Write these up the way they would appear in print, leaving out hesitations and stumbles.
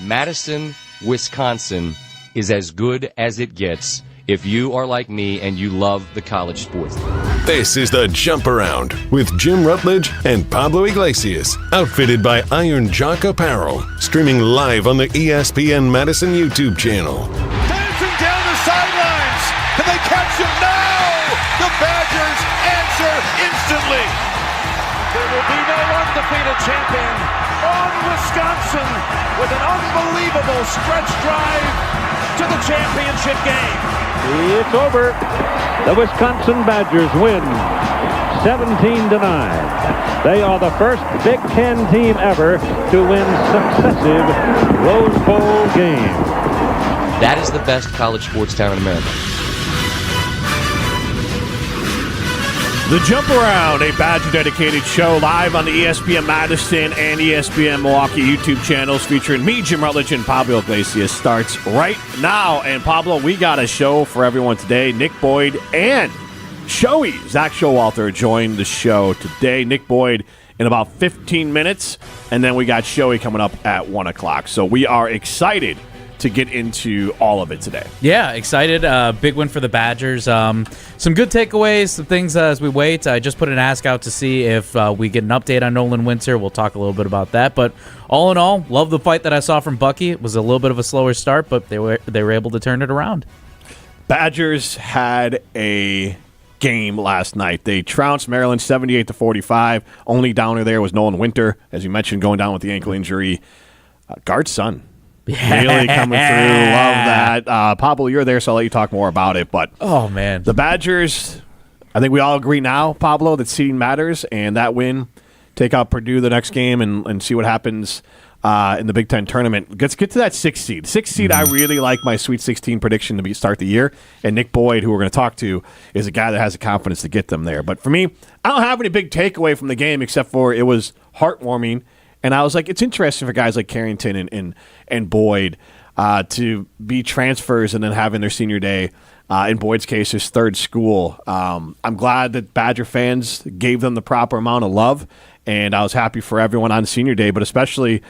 Madison, Wisconsin is as good as it gets if you are like me and you love the college sports. This is the Jump Around with Jim Rutledge and Pablo Iglesias, outfitted by Iron Jock Apparel, streaming live on the ESPN Madison YouTube channel. Dancing down the sidelines. Can they catch him? No! The Badgers answer instantly. There will be no undefeated champion on Wisconsin with an unbelievable stretch drive to the championship game. It's over. The Wisconsin Badgers win 17-9. They are the first Big Ten team ever to win successive Rose Bowl games. That is the best college sports town in America. The Jump Around, a Badger-dedicated show live on the ESPN Madison and ESPN Milwaukee YouTube channels featuring me, Jim Rutledge, and Pablo Iglesias starts right now. And Pablo, we got a show for everyone today. Nick Boyd and Zak Showalter joined the show today. Nick Boyd in about 15 minutes, and then we got Shoei coming up at 1 o'clock. So we are excited to get into all of it today. Yeah, excited. Big win for the Badgers. Some good takeaways, some things as we wait. I just put an ask out to see if we get an update on Nolan Winter. We'll talk a little bit about that. But all in all, love the fight that I saw from Bucky. It was a little bit of a slower start, but they were able to turn it around. Badgers had a game last night. They trounced Maryland 78-45. Only downer there was Nolan Winter, as you mentioned, going down with the ankle injury. Guard's son. Really coming through. Love that. Pablo, you're there, so I'll let you talk more about it. But oh, man. The Badgers, I think we all agree now, Pablo, that seeding matters, and that win, take out Purdue the next game and see what happens in the Big Ten tournament. Let's get to that 6th seed. 6th seed, I really like my Sweet 16 prediction to start the year, and Nick Boyd, who we're going to talk to, is a guy that has the confidence to get them there. But for me, I don't have any big takeaway from the game except for it was heartwarming. And I was like, it's interesting for guys like Carrington and Boyd to be transfers and then having their senior day, in Boyd's case, his third school. I'm glad that Badger fans gave them the proper amount of love, and I was happy for everyone on senior day, but especially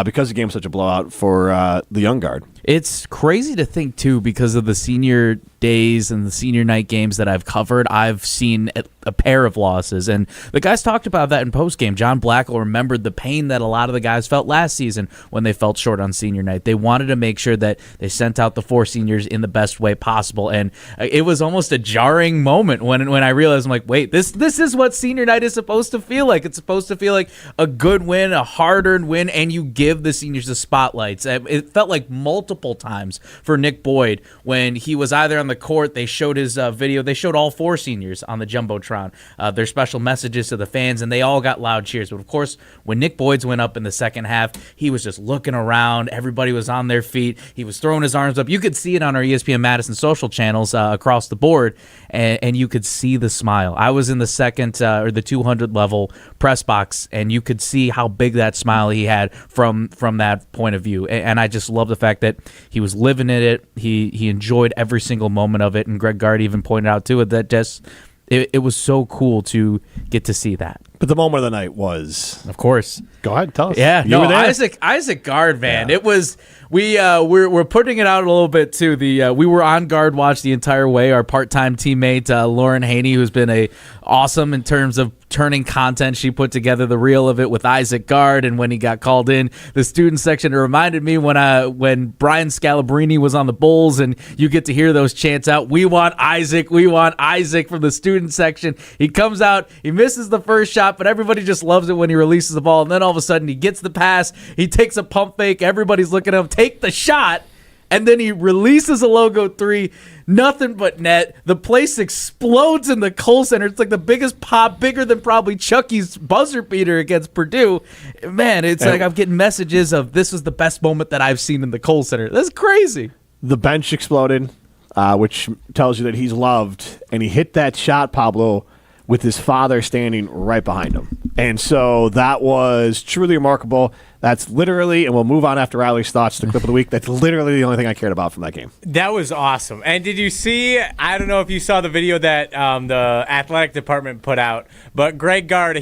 because the game was such a blowout for the young guard. It's crazy to think, too, because of the senior days and the senior night games that I've covered, I've seen a pair of losses. And the guys talked about that in postgame. John Blackall remembered the pain that a lot of the guys felt last season when they felt short on senior night. They wanted to make sure that they sent out the 4 seniors in the best way possible. And it was almost a jarring moment when I realized, I'm like, wait, this is what senior night is supposed to feel like. It's supposed to feel like a good win, a hard-earned win, and you give the seniors the spotlights. It felt like multiple times for Nick Boyd when he was either on the court, they showed his video, they showed all 4 seniors on the Jumbotron, their special messages to the fans, and they all got loud cheers. But of course, when Nick Boyd's went up in the second half, he was just looking around, everybody was on their feet, he was throwing his arms up. You could see it on our ESPN Madison social channels across the board, and you could see the smile. I was in the second or the 200 level press box, and you could see how big that smile he had from that point of view. And I just love the fact that he was living in it. He enjoyed every single moment of it. And Greg Gard even pointed out to it that just it was so cool to get to see that. But the moment of the night was, of course. Go ahead, tell us. Yeah, you were there? Isaac Gard, man. Yeah. It was we're putting it out a little bit too. We were on guard watch the entire way. Our part-time teammate Lauren Haney, who's been awesome in terms of turning content. She put together the reel of it with Isaac Gard, and when he got called in the student section, it reminded me when Brian Scalabrine was on the Bulls, and you get to hear those chants out, "We want Isaac, we want Isaac" from the student section. He comes out, he misses the first shot, but everybody just loves it when he releases the ball, and then all of a sudden he gets the pass, he takes a pump fake, everybody's looking at him take the shot, and then he releases a logo 3, nothing but net. The place explodes in the Kohl Center. It's like the biggest pop, bigger than probably Chucky's buzzer beater against Purdue. Man, it's like I'm getting messages of this was the best moment that I've seen in the Kohl Center. That's crazy. The bench exploded, which tells you that he's loved, and he hit that shot, Pablo, with his father standing right behind him. And so that was truly remarkable. That's literally, and we'll move on after Riley's thoughts to the clip of the week, that's literally the only thing I cared about from that game. That was awesome. And did you see, I don't know if you saw the video that the athletic department put out, but Greg Gard,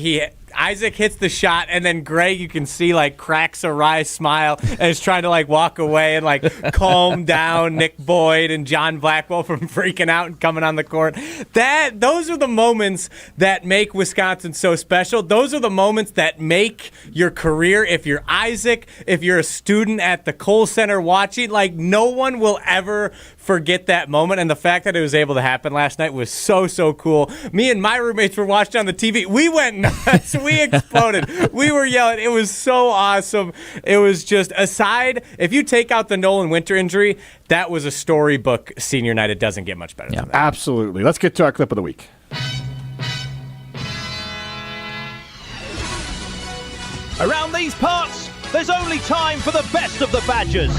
Isaac hits the shot, and then Greg, you can see, like, cracks a wry smile and is trying to, like, walk away and, like, calm down Nick Boyd and John Blackwell from freaking out and coming on the court. Those are the moments that make Wisconsin so special. Those are the moments that make your career. If you're Isaac, if you're a student at the Kohl Center watching, like, no one will ever forget that moment. And the fact that it was able to happen last night was so, so cool. Me and my roommates were watching on the TV. We went nuts. We exploded. We were yelling. It was so awesome. It was just, aside, if you take out the Nolan Winter injury, that was a storybook senior night. It doesn't get much better than that. Absolutely. Let's get to our clip of the week. Around these parts, there's only time for the best of the Badgers.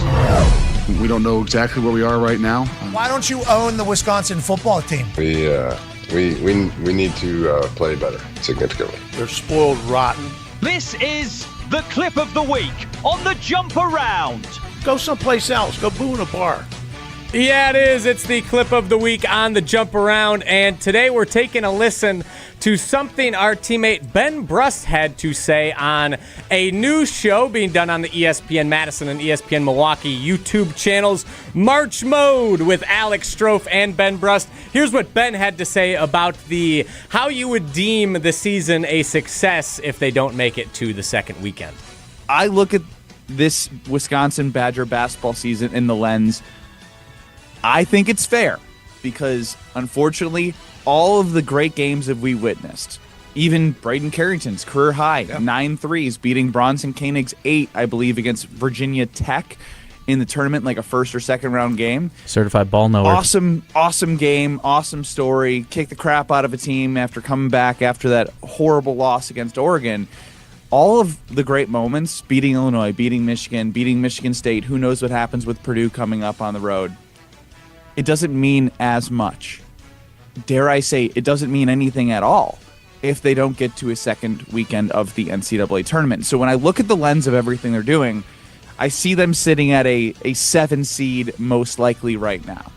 We don't know exactly where we are right now. Why don't you own the Wisconsin football team? We need to play better significantly. They're spoiled rotten. This is the clip of the week on the Jump Around. Go someplace else. Go boo in a bar. Yeah, it is. It's the clip of the week on the Jump Around, and today we're taking a listen to something our teammate Ben Brust had to say on a new show being done on the ESPN Madison and ESPN Milwaukee YouTube channels, March Mode with Alex Strofe and Ben Brust. Here's what Ben had to say about how you would deem the season a success if they don't make it to the second weekend. I look at this Wisconsin Badger basketball season in the lens, I think it's fair because, unfortunately, all of the great games that we witnessed, even Braden Carrington's career high, 9 threes, beating Bronson Koenig's 8, I believe, against Virginia Tech in the tournament, like a first or second round game. Certified ball knower. Awesome game, awesome story. Kicked the crap out of a team after coming back after that horrible loss against Oregon. All of the great moments, beating Illinois, beating Michigan State, who knows what happens with Purdue coming up on the road. It doesn't mean as much. Dare I say, it doesn't mean anything at all if they don't get to a second weekend of the NCAA tournament. So when I look at the lens of everything they're doing, I see them sitting at a 7 seed most likely right now.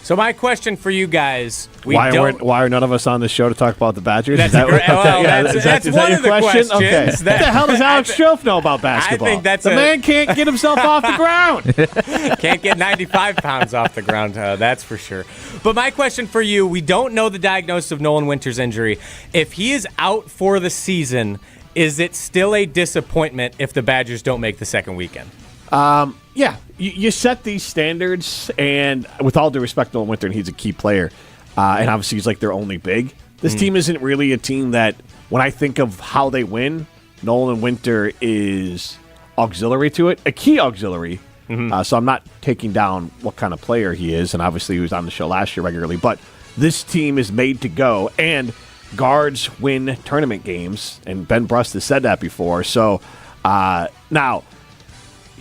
So my question for you guys, why are none of us on the show to talk about the Badgers? That's one of the questions. Okay. What the hell does Alex Strofe know about basketball? I think that's the man can't get himself off the ground. Can't get 95 pounds off the ground, that's for sure. But my question for you, we don't know the diagnosis of Nolan Winter's injury. If he is out for the season, is it still a disappointment if the Badgers don't make the second weekend? Yeah, you set these standards, and with all due respect to Nolan Winter, and he's a key player, and obviously he's like their only big. This team isn't really a team that, when I think of how they win, Nolan Winter is auxiliary to it, a key auxiliary. So I'm not taking down what kind of player he is, and obviously he was on the show last year regularly, but this team is made to go, and guards win tournament games, and Ben Brust has said that before. So now,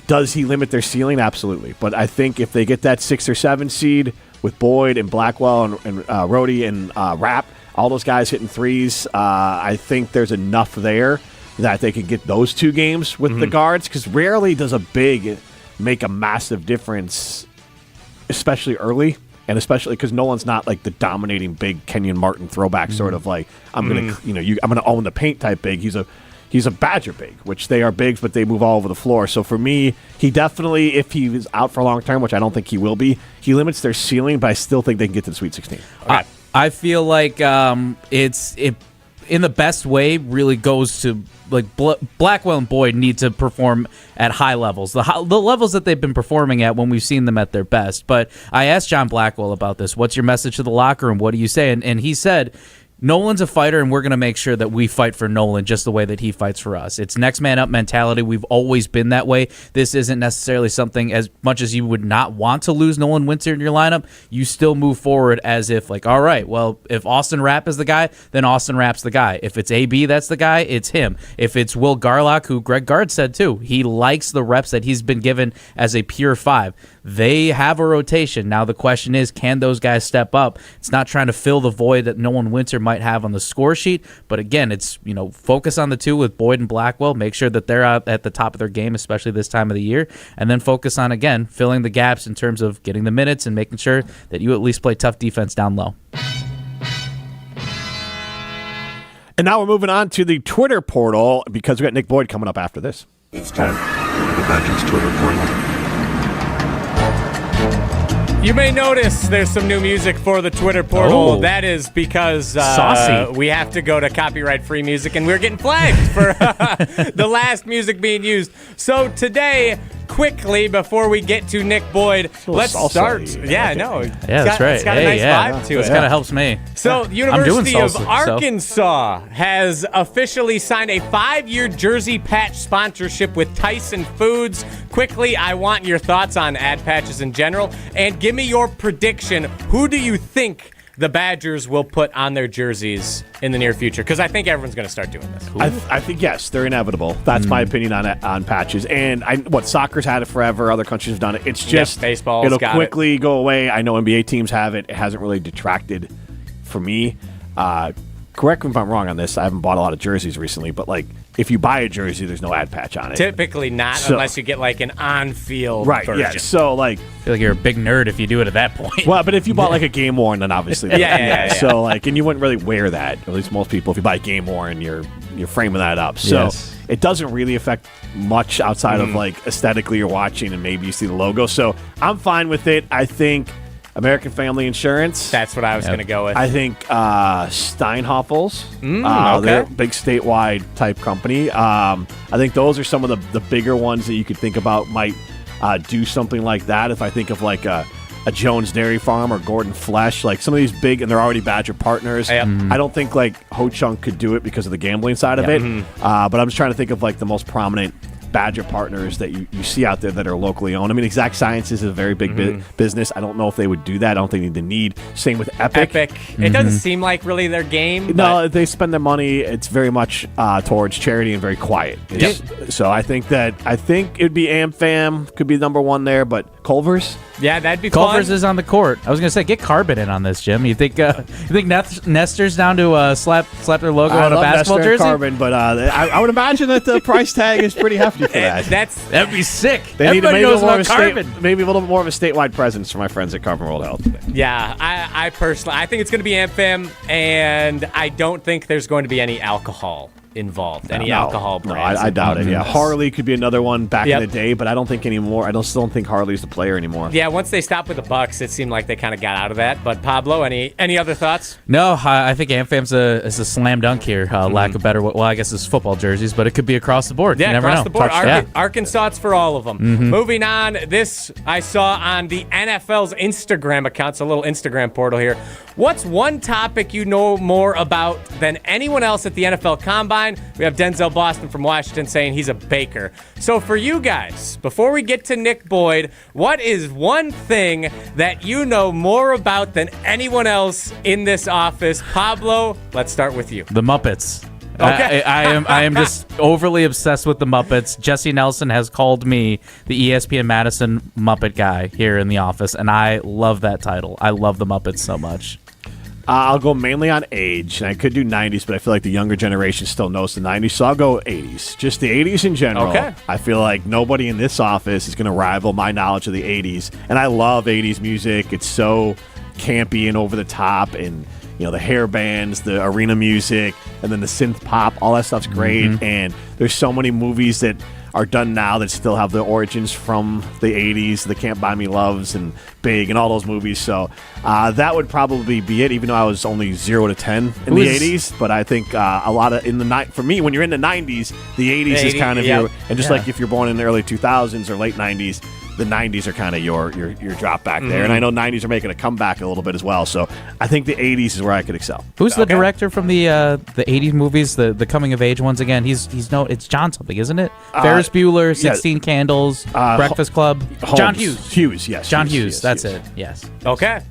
does he limit their ceiling? Absolutely. But I think if they get that 6 or 7 seed with Boyd and Blackwell and Rhodey and Rapp, all those guys hitting threes, I think there's enough there that they can get those 2 games with the guards, because rarely does a big make a massive difference, especially early, and especially because Nolan's not like the dominating big Kenyon Martin throwback sort of like, I'm gonna own the paint type big. He's a Badger big, which they are bigs, but they move all over the floor. So for me, he definitely, if he is out for long term, which I don't think he will be, he limits their ceiling, but I still think they can get to the Sweet 16. Okay. I feel like it in the best way really goes to like Blackwell and Boyd need to perform at high levels, the levels that they've been performing at when we've seen them at their best. But I asked John Blackwell about this. What's your message to the locker room? What do you say? And he said, Nolan's a fighter, and we're going to make sure that we fight for Nolan just the way that he fights for us. It's next man up mentality. We've always been that way. This isn't necessarily something, as much as you would not want to lose Nolan Winter in your lineup, you still move forward as if, like, all right, well, if Austin Rapp is the guy, then Austin Rapp's the guy. If it's AB that's the guy, it's him. If it's Will Garlock, who Greg Gard said too, he likes the reps that he's been given as a pure 5. They have a rotation. Now the question is, can those guys step up? It's not trying to fill the void that Nolan Winter might have on the score sheet, but again, it's, focus on the 2 with Boyd and Blackwell, make sure that they're out at the top of their game, especially this time of the year, and then focus on, again, filling the gaps in terms of getting the minutes and making sure that you at least play tough defense down low. And now we're moving on to the Twitter portal because we got Nick Boyd coming up after this. It's time for the Badgers Twitter portal. You may notice there's some new music for the Twitter portal. Oh. That is because Saucy. we have to go to copyright-free music, and we're getting flagged for the last music being used. So today, quickly, before we get to Nick Boyd, let's start. Yeah, I know. Yeah, that's right. It's got a nice vibe to it. This kind of helps me. So, I'm doing University of salsa, so. Arkansas has officially signed a 5-year jersey patch sponsorship with Tyson Foods. Quickly, I want your thoughts on ad patches in general, and give me your prediction. Who do you think the Badgers will put on their jerseys in the near future? Because I think everyone's going to start doing this. I think, yes, they're inevitable. That's my opinion on patches. And soccer's had it forever. Other countries have done it. It's just baseball's it'll got quickly go away. I know NBA teams have it. It hasn't really detracted for me. Correct me if I'm wrong on this. I haven't bought a lot of jerseys recently, but if you buy a jersey, there's no ad patch on it. Typically not, unless you get an on-field version. Yeah. So I feel like you're a big nerd if you do it at that point. Well, but if you bought a game worn, then obviously yeah. So and you wouldn't really wear that. At least most people, if you buy game worn, you're framing that up. So it doesn't really affect much outside of aesthetically you're watching and maybe you see the logo. So I'm fine with it. I think American Family Insurance. That's what I was going to go with. I think Steinhoffels. They're a big statewide type company. I think those are some of the bigger ones that you could think about might do something like that. If I think of a Jones Dairy Farm or Gordon Flesh, some of these big, and they're already Badger partners. Yep. I don't think Ho Chunk could do it because of the gambling side of it. But I'm just trying to think of the most prominent Badger partners that you see out there that are locally owned. I mean, Exact Sciences is a very big business. I don't know if they would do that. I don't think they need the need. Same with Epic. It doesn't seem like really their game. No, they spend their money. It's very much towards charity and very quiet. So I think it'd be AmFam could be number one there, but Culver's. Yeah, that'd be Culver's fun. is on the court. I was going to say, get Carbon in on this, Jim. You think Nestor's down to slap their logo on a basketball jersey? Carbon, but I would imagine that the price tag is pretty hefty for that. That'd be sick. Everybody knows about Carbon. Maybe a little bit more of a statewide presence for my friends at Carbon World Health. Yeah, I personally, I think it's going to be AmFam, and I don't think there's going to be any alcohol involved, alcohol brands. No, I doubt it. Yeah, Harley could be another one back in the day, but I don't think anymore. Still don't think Harley's the player anymore. Yeah, once they stopped with the Bucks, it seemed like they kind of got out of that. But Pablo, any other thoughts? No, I think AmFam's a slam dunk here. Lack of better, well, I guess it's football jerseys, but it could be across the board. Yeah, you never across know. the board. Arkansas, it's for all of them. Moving on, this I saw on the NFL's Instagram account. It's a little Instagram portal here. What's one topic you know more about than anyone else at the NFL Combine? We have Denzel Boston from Washington saying he's a baker. So for you guys, before we get to Nick Boyd, what is one thing that you know more about than anyone else in this office? Pablo, let's start with you. The Muppets. Okay. I am just overly obsessed with the Muppets. Jesse Nelson has called me the ESPN Madison Muppet guy here in the office, and I love that title. I love the Muppets so much. I'll go mainly on age, and I could do 90s, but I feel like the younger generation still knows the 90s, so I'll go 80s. Just the 80s in general. Okay. I feel like nobody in this office is going to rival my knowledge of the 80s, and I love 80s music. It's so campy and over the top, and the hair bands, the arena music, and then the synth pop, all that stuff's great, and there's so many movies that are done now that still have the origins from the 80s, the Can't Buy Me Loves and Big and all those movies. So that would probably be it, even though I was only 0 to 10 in the 80s. But I think a lot of for me, when you're in the 90s, the 80s is kind of your, and just like if you're born in the early 2000s or late 90s, the 90s are kind of your drop back there. And I know 90s are making a comeback a little bit as well. So I think the 80s is where I could excel. Who's the director from the 80s movies, the coming of age ones again? It's John something, isn't it? Ferris Bueller, 16 Candles, Breakfast Club. Holmes. John Hughes. Yes. John Hughes, yes, that's yes. it. Yes. Okay.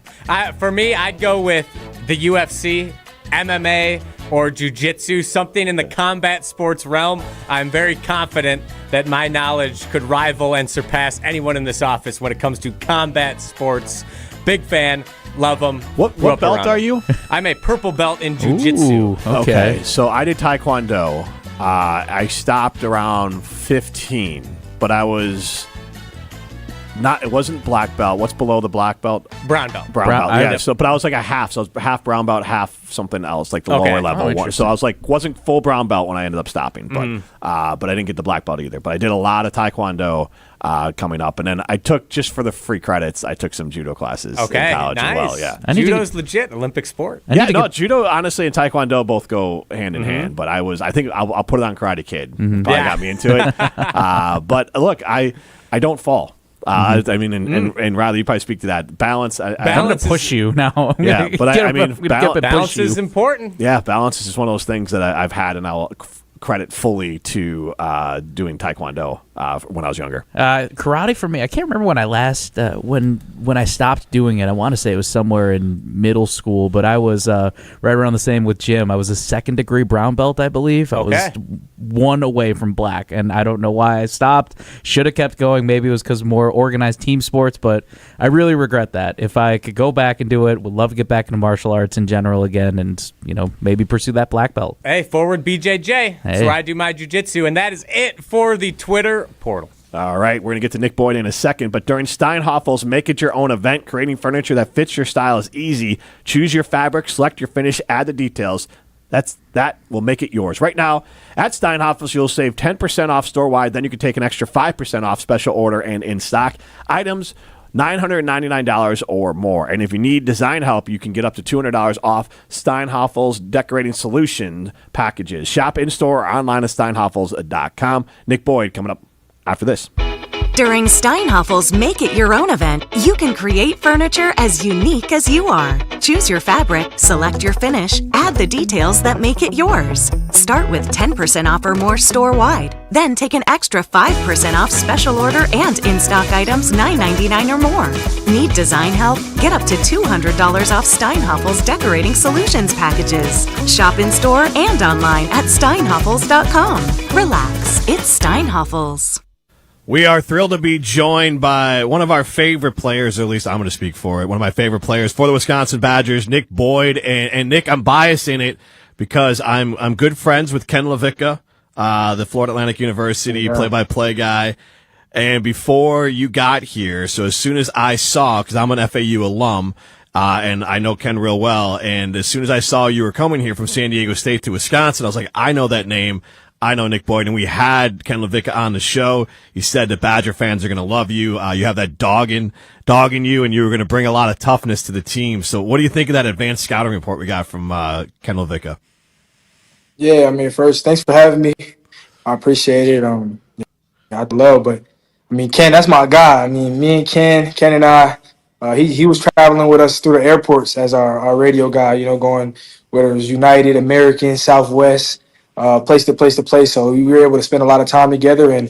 For me, I'd go with the UFC, MMA, or jiu-jitsu, something in the combat sports realm. I'm very confident that my knowledge could rival and surpass anyone in this office when it comes to combat sports. Big fan. Love them. What belt are you? I'm a purple belt in jiu-jitsu. Ooh, okay. So I did Taekwondo. I stopped around 15, but I was It wasn't black belt. What's below the black belt? Brown belt. Brown belt. Yeah. So, but I was like a half. So I was half brown belt, half something else, like the lower level one. So I was like, wasn't full brown belt when I ended up stopping, but I didn't get the black belt either. But I did a lot of taekwondo coming up, and then I took, just for the free credits, I took some judo classes in college as well. Yeah, judo's legit Olympic sport. Judo honestly and taekwondo both go hand in hand. But I think I'll put it on Karate Kid. Probably got me into it. But look, I don't fall. I mean, and Riley, you probably speak to that. Balance. I'm going to push you now. Yeah, but I mean, balance is important. Yeah, balance is just one of those things that I've had, and I'll credit fully to doing taekwondo when I was younger. Karate for me, I can't remember when I last when I stopped doing it. I want to say it was somewhere in middle school, but I was right around the same with Jim. I was a 2nd degree brown belt, I believe. I was 1 away from black, and I don't know why I stopped. Should have kept going. Maybe it was because more organized team sports, but I really regret that. If I could go back and do it, would love to get back into martial arts in general again, and maybe pursue that black belt. Hey, forward BJJ. That's where I do my jiu-jitsu, and that is it for the Twitter portal. All right, we're going to get to Nick Boyd in a second, but during Steinhaffel's Make It Your Own event, creating furniture that fits your style is easy. Choose your fabric, select your finish, add the details. That will make it yours. Right now, at Steinhaffel's, you'll save 10% off store-wide. Then you can take an extra 5% off special order and in-stock items, $999 or more. And if you need design help, you can get up to $200 off Steinhaffel's Decorating Solution packages. Shop in-store or online at steinhaffels.com. Nick Boyd coming up after this. During Steinhaffel's Make It Your Own event, you can create furniture as unique as you are. Choose your fabric, select your finish, add the details that make it yours. Start with 10% off or more store-wide. Then take an extra 5% off special order and in-stock items $9.99 or more. Need design help? Get up to $200 off Steinhaffel's Decorating Solutions packages. Shop in-store and online at steinhaffels.com. Relax, it's Steinhaffel's. We are thrilled to be joined by one of our favorite players, or at least I'm going to speak for it, one of my favorite players for the Wisconsin Badgers, Nick Boyd. And Nick, I'm biased in it because I'm good friends with Ken Levitka, the Florida Atlantic University play-by-play guy. And before you got here, so as soon as I saw, because I'm an FAU alum, and I know Ken real well, and as soon as I saw you were coming here from San Diego State to Wisconsin, I was like, I know that name. I know Nick Boyd, and we had Ken Levitka on the show. He said that Badger fans are going to love you. You have that dog in you, and you were going to bring a lot of toughness to the team. So what do you think of that advanced scouting report we got from Ken Levitka? Yeah, I mean, first, thanks for having me. I appreciate it. I'd love, but, I mean, Ken, that's my guy. I mean, me and Ken and I, he was traveling with us through the airports as our radio guy, going, whether it was United, American, Southwest, place to place. So we were able to spend a lot of time together, and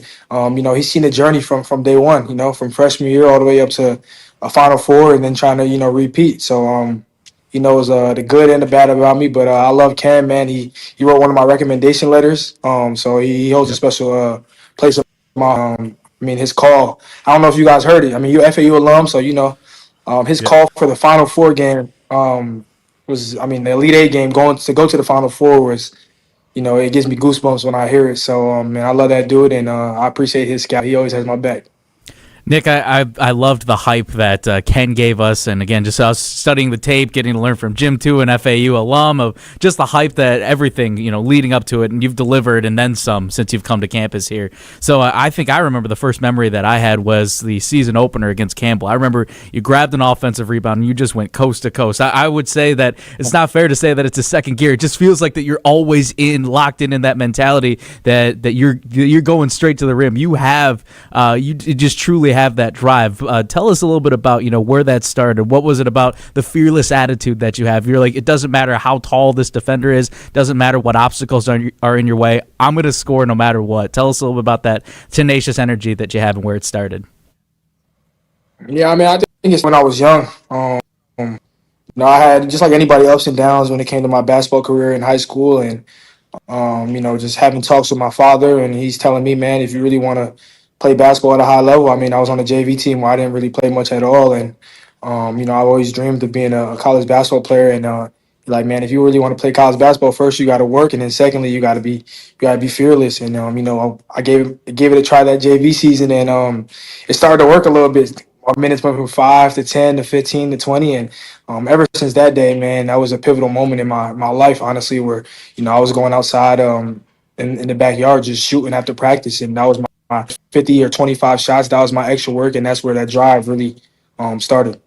he's seen the journey from day one, from freshman year all the way up to a Final Four, and then trying to repeat. So he knows the good and the bad about me, but I love Ken, man. He wrote one of my recommendation letters, so he holds a special place of my. His call. I don't know if you guys heard it. I mean, you're FAU alum, so his call for the Final Four game was, the Elite Eight game, go to the Final Four was. It gives me goosebumps when I hear it. So, I love that dude, and I appreciate his scout. He always has my back. Nick, I loved the hype that Ken gave us, and again, just us studying the tape, getting to learn from Jim too, an FAU alum, of just the hype that everything leading up to it, and you've delivered and then some since you've come to campus here. So I think I remember the first memory that I had was the season opener against Campbell. I remember you grabbed an offensive rebound and you just went coast to coast. I would say that it's not fair to say that it's a second gear. It just feels like that you're always locked in that mentality that you're going straight to the rim. You have you just truly have that drive. Tell us a little bit about where that started. What was it about the fearless attitude that you have? You're like, it doesn't matter how tall this defender is, doesn't matter what obstacles are in your way, I'm going to score no matter what. Tell us a little bit about that tenacious energy that you have and where it started. Yeah, I think it's when I was young. I had, just like anybody, ups and downs when it came to my basketball career in high school, and just having talks with my father, and he's telling me, man, if you really want to play basketball at a high level. I was on a JV team where I didn't really play much at all, and I've always dreamed of being a college basketball player, and like, man, if you really want to play college basketball, first you got to work, and then secondly, you got to be fearless. And I gave it a try that JV season, and it started to work a little bit. Our minutes went from 5 to 10 to 15 to 20, and ever since that day, man, that was a pivotal moment in my life, honestly, where I was going outside in the backyard just shooting after practice, and that was my 50 or 25 shots. That was my extra work, and that's where that drive really started.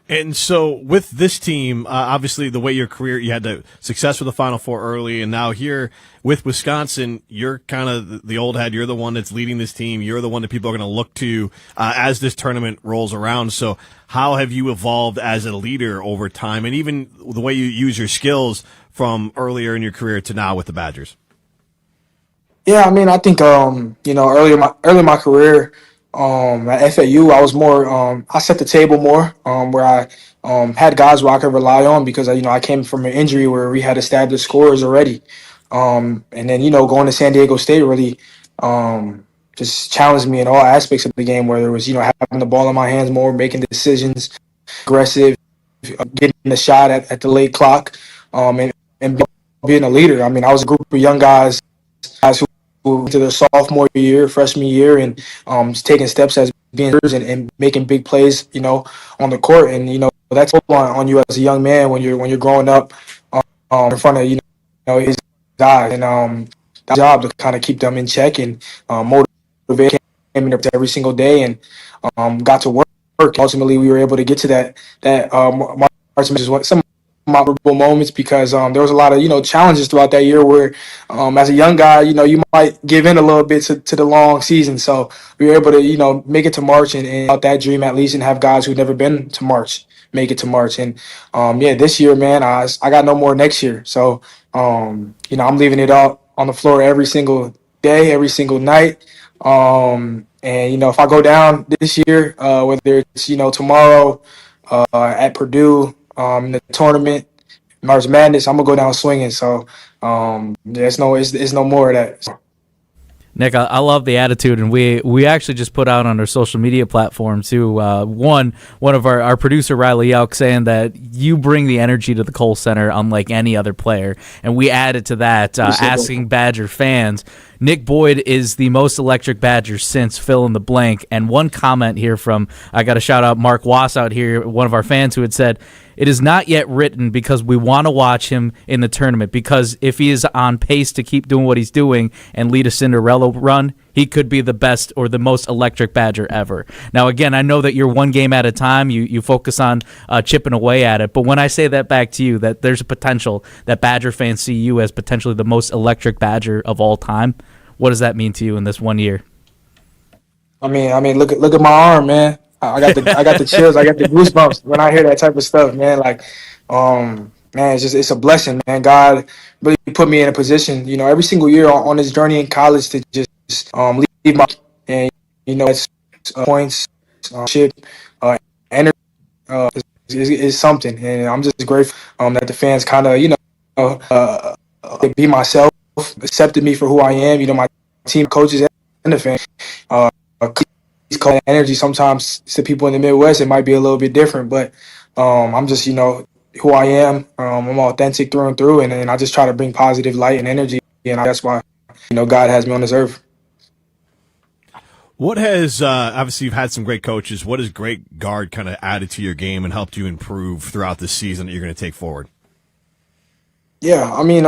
And so with this team, obviously the way your career, you had the success with the Final Four early, and now here with Wisconsin, you're kind of the old head. You're the one that's leading this team. You're the one that people are going to look to as this tournament rolls around. So how have you evolved as a leader over time, and even the way you use your skills from earlier in your career to now with the Badgers? Yeah, I mean, I think early in my career at FAU, I was more I set the table more where I had guys where I could rely on because I came from an injury where we had established scorers already, and then going to San Diego State really just challenged me in all aspects of the game, whether it was having the ball in my hands more, making decisions, aggressive, getting the shot at the late clock, and being a leader. I mean, I was a group of young guys who to their sophomore year, freshman year, and taking steps as being leaders and making big plays, on the court. And that's on you as a young man when you're growing up in front of his guys. And that job to kind of keep them in check and motivate him every single day, and got to work. Ultimately, we were able to get to that March, which is what some memorable moments because there was a lot of challenges throughout that year where as a young guy you might give in a little bit to the long season, so we were able to make it to March and out that dream at least, and have guys who've never been to March make it to March. And this year, man, I got no more next year, so I'm leaving it out on the floor every single day, every single night, and if I go down this year, whether it's tomorrow at Purdue, in the tournament, March Madness, I'm gonna go down swinging. So it's no more of that. Nick, I love the attitude, and we actually just put out on our social media platform too. One of our producer Riley Elk saying that you bring the energy to the Kohl Center unlike any other player, and we added to that asking Badger fans. Nick Boyd is the most electric Badger since fill in the blank. And one comment here from, I got to shout out Mark Wass out here, one of our fans who had said, it is not yet written because we want to watch him in the tournament, because if he is on pace to keep doing what he's doing and lead a Cinderella run, he could be the best or the most electric Badger ever. Now, again, I know that you're one game at a time. You focus on chipping away at it. But when I say that back to you, that there's a potential that Badger fans see you as potentially the most electric Badger of all time, what does that mean to you in this 1 year? I mean, look at my arm, man. I got the chills. I got the goosebumps when I hear that type of stuff, man. Like, man, it's a blessing, man. God really put me in a position, every single year on this journey in college to just leave my and it's points, energy is something, and I'm just grateful that the fans kind of be myself, accepted me for who I am. My team, coaches, and the fans. Energy sometimes to people in the Midwest it might be a little bit different, but I'm just who I am. I'm authentic through and through, and I just try to bring positive light and energy, and that's why God has me on this earth. What has obviously you've had some great coaches. What has Greg Gard kind of added to your game and helped you improve throughout the season that you're going to take forward? Yeah, I mean,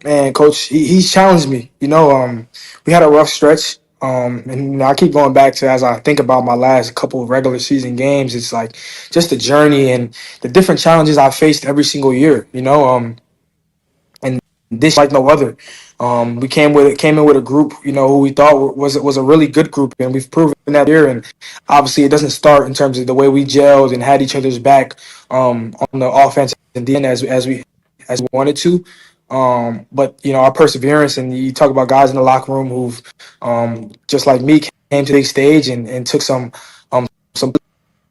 man, Coach, he's challenged me. We had a rough stretch. And I keep going back to, as I think about my last couple of regular season games, it's like just the journey and the different challenges I faced every single year, and this like no other. We came in with a group, who we thought was a really good group, and we've proven that here. And obviously, it doesn't start in terms of the way we gelled and had each other's back on the offense and then as we wanted to. But our perseverance, and you talk about guys in the locker room who've just like me came to the big stage and took some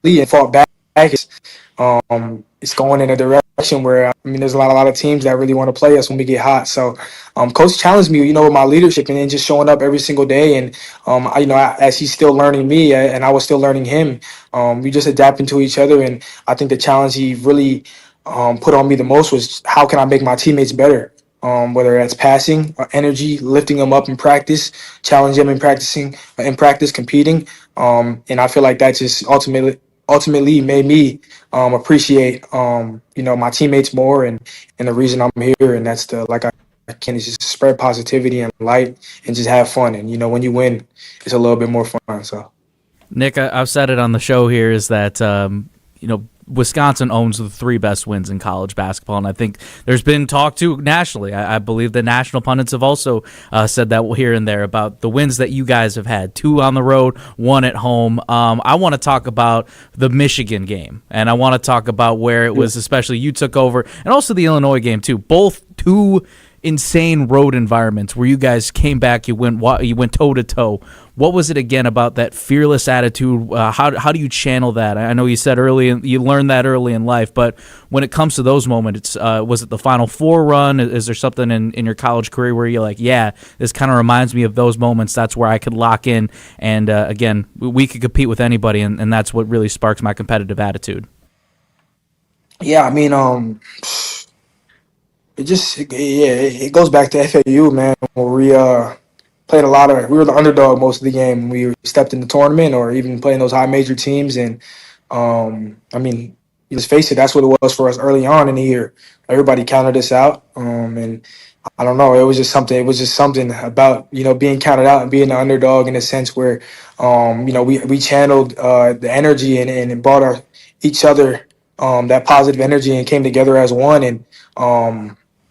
lead and fought back. It's going in a direction where there's a lot of teams that really want to play us when we get hot. So Coach challenged me, with my leadership and then just showing up every single day. And as he's still learning me and I was still learning him, we just adapting to each other. And I think the challenge he really put on me the most was how can I make my teammates better, whether that's passing, or energy, lifting them up in practice, challenging them in practice, competing. And I feel like that just ultimately made me appreciate my teammates more and the reason I'm here. And that's I can just spread positivity and light and just have fun. And when you win, it's a little bit more fun. So, Nick, I've said it on the show here is that Wisconsin owns the 3 best wins in college basketball, and I think there's been talk too nationally. I believe the national pundits have also said that here and there about the wins that you guys have had, 2 on the road, 1 at home. I want to talk about the Michigan game, and I want to talk about where it was, especially you took over, and also the Illinois game too. Both 2 insane road environments where you guys came back, you went toe to toe. What was it again about that fearless attitude? How do you channel that? I know you said you learned that early in life, but when it comes to those moments, was it the Final Four run? Is there something in your college career where you're like, yeah, this kind of reminds me of those moments? That's where I could lock in, and again, we could compete with anybody, and that's what really sparks my competitive attitude. Yeah, I mean, it goes back to FAU, man. Where we played we were the underdog most of the game. We stepped in the tournament or even playing those high major teams. And I mean, let's face it, that's what it was for us early on in the year. Everybody counted us out. And I don't know, it was just something about, being counted out and being the underdog in a sense where, we channeled the energy and it brought each other that positive energy and came together as one. And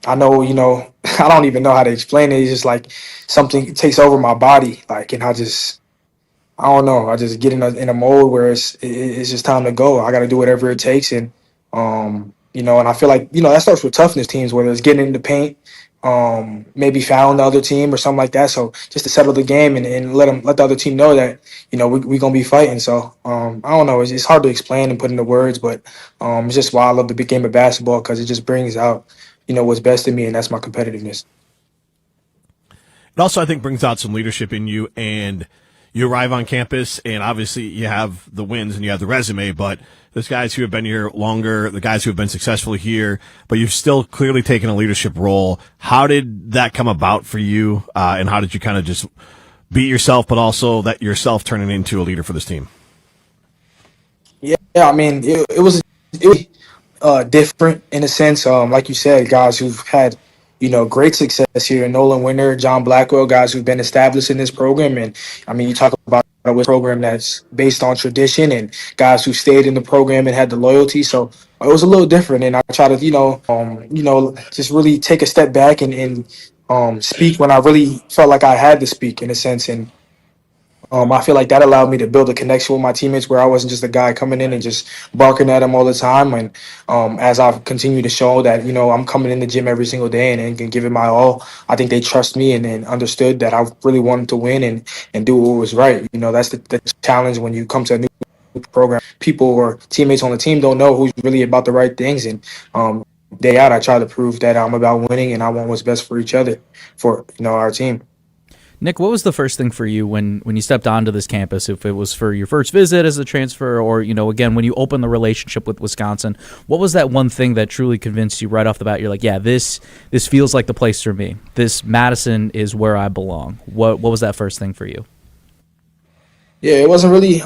I know, I don't even know how to explain it. It's just like something takes over my body, and I don't know. I just get in a mode where it's just time to go. I got to do whatever it takes, and and I feel like that starts with toughness teams, whether it's getting in the paint, maybe fouling the other team or something like that. So just to settle the game and let the other team know that we gonna be fighting. So I don't know. It's hard to explain and put into words, but it's just why I love the big game of basketball, because it just brings out what's best in me, and that's my competitiveness. It also, I think, brings out some leadership in you, and you arrive on campus, and obviously you have the wins and you have the resume, but there's guys who have been here longer, the guys who have been successful here, but you've still clearly taken a leadership role. How did that come about for you, and how did you kind of just be yourself, but also that yourself turning into a leader for this team? Yeah, I mean, it was different in a sense. Like you said, guys who've had, great success here. Nolan Winter, John Blackwell, guys who've been established in this program. And I mean, you talk about a program that's based on tradition and guys who stayed in the program and had the loyalty. So it was a little different. And I try to, just really take a step back and speak when I really felt like I had to speak in a sense. And I feel like that allowed me to build a connection with my teammates where I wasn't just a guy coming in and just barking at them all the time. And as I've continued to show that, I'm coming in the gym every single day and can give it my all, I think they trust me and understood that I really wanted to win and do what was right. That's the challenge when you come to a new program. People or teammates on the team don't know who's really about the right things. And day out, I try to prove that I'm about winning and I want what's best for each other, for our team. Nick, what was the first thing for you when you stepped onto this campus, if it was for your first visit as a transfer or, again, when you opened the relationship with Wisconsin, what was that one thing that truly convinced you right off the bat? You're like, yeah, this feels like the place for me. This Madison is where I belong. What was that first thing for you? Yeah, it wasn't really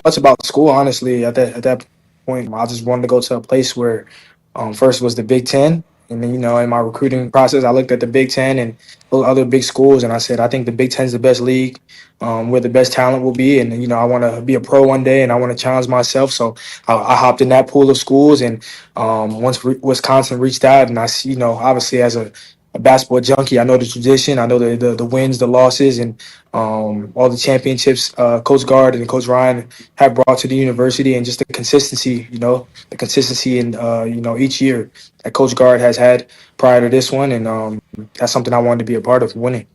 much about school, honestly. At that point, I just wanted to go to a place where first was the Big Ten. And then, in my recruiting process, I looked at the Big Ten and other big schools, and I said, I think the Big Ten is the best league, where the best talent will be. And, I want to be a pro one day, and I want to challenge myself. So I hopped in that pool of schools. And once Wisconsin reached out, and I see, obviously as a basketball junkie, I know the tradition, I know the wins, the losses, and all the championships Coach Gard and Coach Ryan have brought to the university, and just the consistency, in each year that Coach Gard has had prior to this one, and that's something I wanted to be a part of, winning.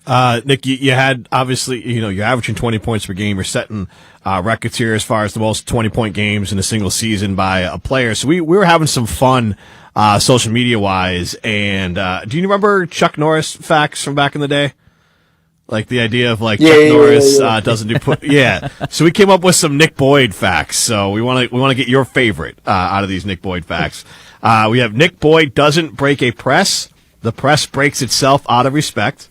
Nick, you had, obviously, you're averaging 20 points per game. You're setting records here as far as the most 20-point games in a single season by a player. So we were having some fun social media-wise. And do you remember Chuck Norris facts from back in the day? Like the idea of like Chuck Norris doesn't do So we came up with some Nick Boyd facts. So we want to get your favorite out of these Nick Boyd facts. We have Nick Boyd doesn't break a press. The press breaks itself out of respect.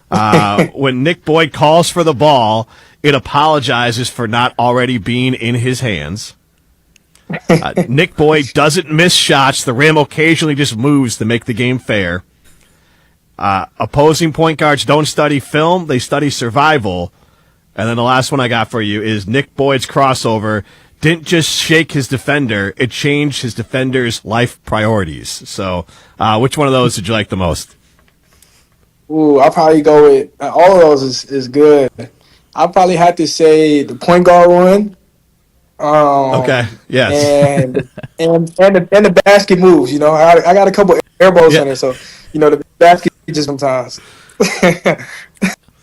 When Nick Boyd calls for the ball, it apologizes for not already being in his hands. Nick Boyd doesn't miss shots. The rim occasionally just moves to make the game fair. Opposing point guards don't study film, they study survival. And then the last one I got for you is Nick Boyd's crossover didn't just shake his defender, it changed his defender's life priorities. So which one of those did you like the most? Ooh, I'll probably go with all of those is good. I'll probably have to say the point guard one. Okay, yes. And the basket moves, you know. I got a couple air balls in it, so, you know, the basket just sometimes. I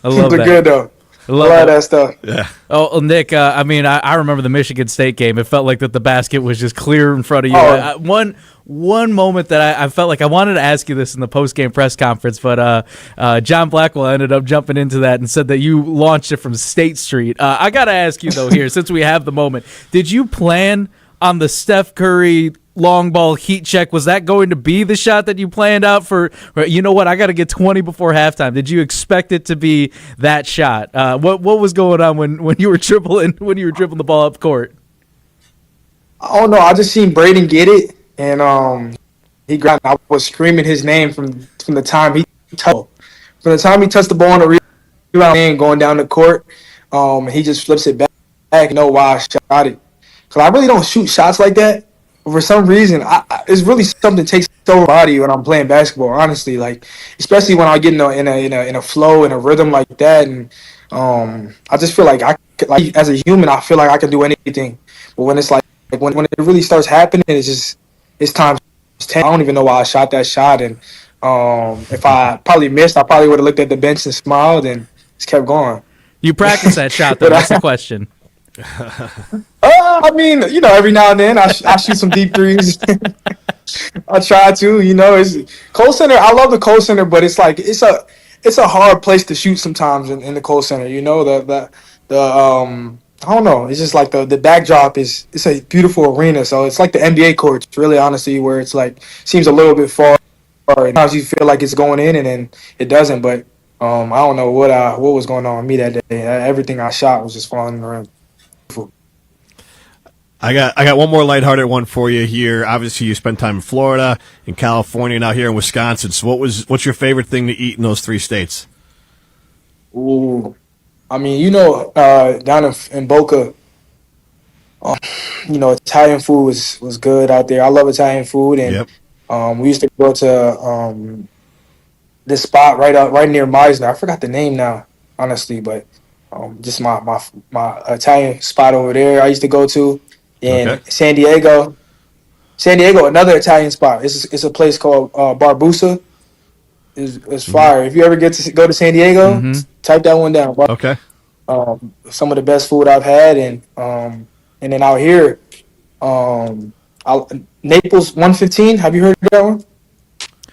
love They're that. good, though. I love that stuff. Yeah. Oh, Nick, I mean, I remember the Michigan State game. It felt like that the basket was just clear in front of you. One moment that I felt like I wanted to ask you this in the post-game press conference, but John Blackwell ended up jumping into that and said that you launched it from State Street. I got to ask you, though, here, since we have the moment, did you plan on the Steph Curry long ball heat check? Was that going to be the shot that you planned out for, you know what, I got to get 20 before halftime? Did you expect it to be that shot? What was going on when you were dribbling the ball up court? Oh no, I just seen Braden get it, and he grabbed. I was screaming his name from the time he touched the ball on the rebound and going down the court. He just flips it back. You know why I shot it? Because I really don't shoot shots like that. For some reason, it's really something that takes over my body when I'm playing basketball. Honestly, like especially when I get in a flow, in a rhythm like that, and I just feel like as a human, I feel like I can do anything. But when it's like when it really starts happening, it's times 10. I don't even know why I shot that shot, and if I probably missed, I probably would have looked at the bench and smiled and just kept going. You practice that shot, though. That's the question. I mean, you know, every now and then I shoot some deep threes. I try to, you know. It's Kohl Center. I love the Kohl Center, but it's like it's a hard place to shoot sometimes in the Kohl Center. You know, the I don't know. It's just like the backdrop it's a beautiful arena, so it's like the NBA courts, really, honestly, where it's like seems a little bit far. Sometimes you feel like it's going in, and then it doesn't. But I don't know what was going on with me that day. Everything I shot was just falling in the rim. I got one more lighthearted one for you here. Obviously, you spent time in Florida, in California, now here in Wisconsin. So what's your favorite thing to eat in those three states? Ooh, I mean, you know, down in Boca, you know, Italian food was good out there. I love Italian food, and we used to go to this spot right near Meisner. I forgot the name now, honestly, but just my Italian spot over there I used to go to. In San Diego, another Italian spot. It's a place called Barbusa. It's fire. If you ever get to go to San Diego, type that one down. Okay. Some of the best food I've had, and then out here, Naples 115. Have you heard of that one?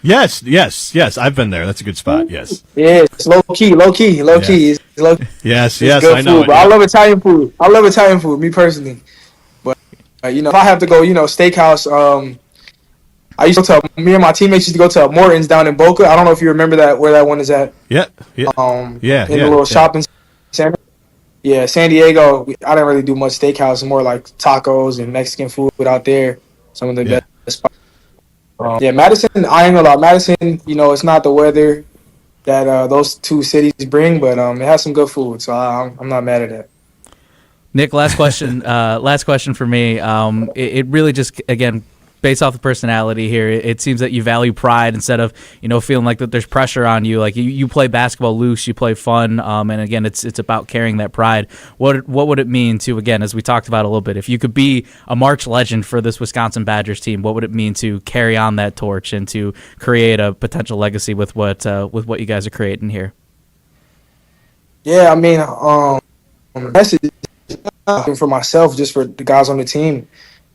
Yes. I've been there. That's a good spot. Yes. Yeah, it's low key. It's low. Yes, good I know. Food, but I love Italian food. Me personally. You know, if I have to go, you know, steakhouse. I used to me and my teammates used to go to Morton's down in Boca. I don't know if you remember where that one is at. Yeah. In the little shopping center. Yeah, San Diego. I didn't really do much steakhouse. More like tacos and Mexican food out there. Some of the best spots. Madison. I ain't gonna lie. Madison. You know, it's not the weather that those two cities bring, but it has some good food. So I'm not mad at that. Nick, last question. Last question for me. It really just, again, based off the personality here, it seems that you value pride instead of, you know, feeling like that there's pressure on you. Like you play basketball loose, you play fun, and again, it's about carrying that pride. What would it mean to, again, as we talked about a little bit, if you could be a March legend for this Wisconsin Badgers team, what would it mean to carry on that torch and to create a potential legacy with what you guys are creating here? Yeah, I mean, message for myself, just for the guys on the team.